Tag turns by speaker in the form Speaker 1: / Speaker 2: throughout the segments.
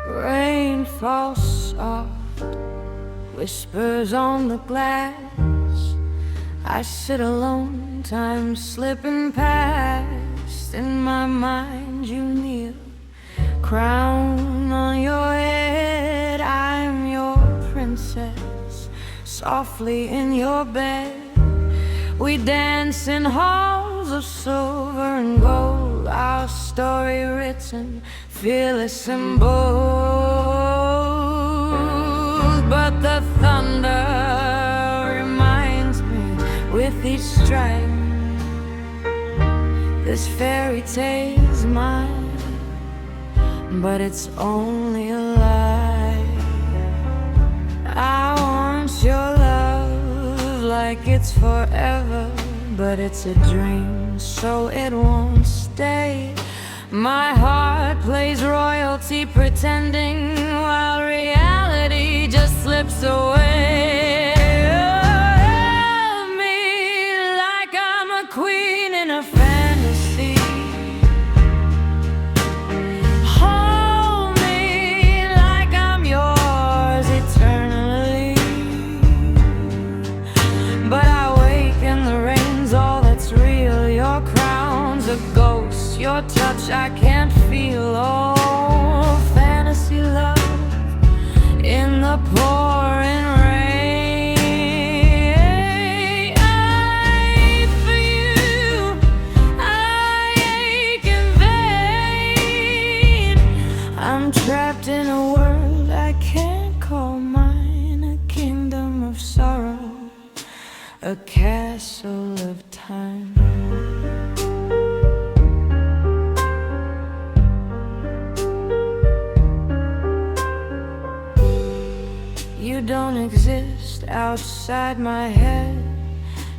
Speaker 1: Rain falls soft, whispers on the glass. I sit alone, time slipping past. In my mind you kneel, crown on your head. I'm your princess, softly in your bed. We dance in halls of silver and gold, our story written, fearless and bold. But the thunder reminds me with each strike, this fairy tale's mine, but it's only a lie. I want your love like it's forever, but it's a dream, so it won't stay. My heart plays royalty, pretending while reality just slips away. Love me like I'm a queen in a fantasy. Hold me like I'm yours eternally. But I wake in the rain's all that's real. Your crown's a ghost, your touch I can't feel. Oh, fantasy love in the pouring rain. I for you, I ache in vain. I'm trapped in a world I can't call mine, a kingdom of sorrow, a castle of time. You don't exist outside my head,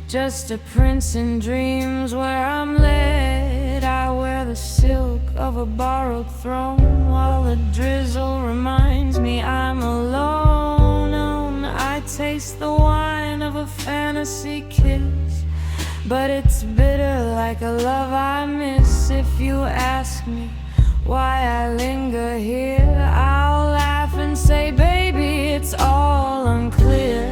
Speaker 1: just a prince in dreams where I'm led. I wear the silk of a borrowed throne, while the drizzle reminds me I'm alone. I taste the wine of a fantasy kiss, but it's bitter like a love I miss. If you ask me why I linger here, I'll laugh and say, baby, it's all unclear.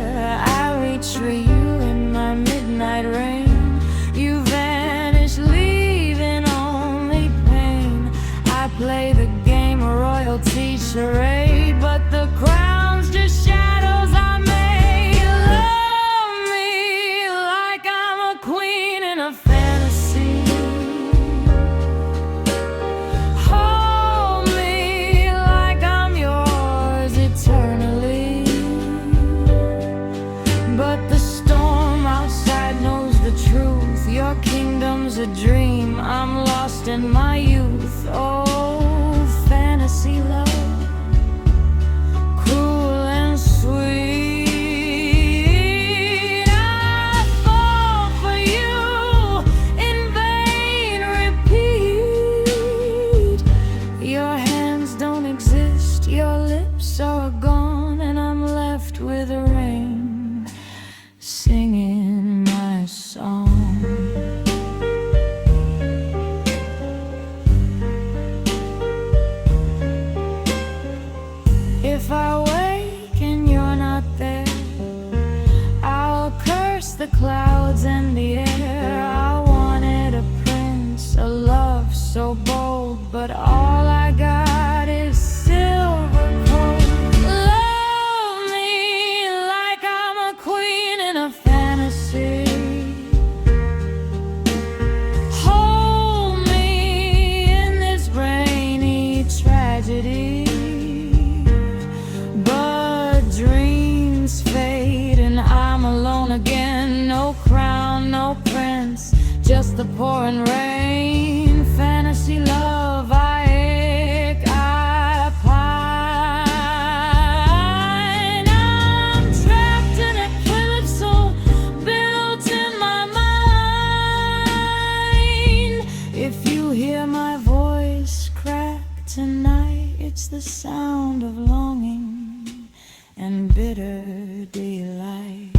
Speaker 1: I reach for you in my midnight rain. You vanish, leaving only pain. I play the game, a royalty charade, but the crown's just shadows I made. Love me like I'm a queen in a fantasy. Hold me like I'm yours eternally. But the storm outside knows the truth. Your kingdom's a dream, I'm lost in my youth. Oh, fantasy love, cruel and sweet. I fall for you, in vain repeat. Your hands don't exist, your lips are gone, and I'm left with the rain singing my song. If I wake and you're not there, I'll curse the clouds and the air. I wanted a prince, a love so bold, but all I got is silver gold. Love me like I'm a queen in a fantasy. Hold me in this rainy tragedy. But dreams fade and I'm alone again. No crown, no prince, just the pouring rain. Fantasy love, I ache, I pine. I'm trapped in a calypso built in my mind. the sound of longing and bitter daylight.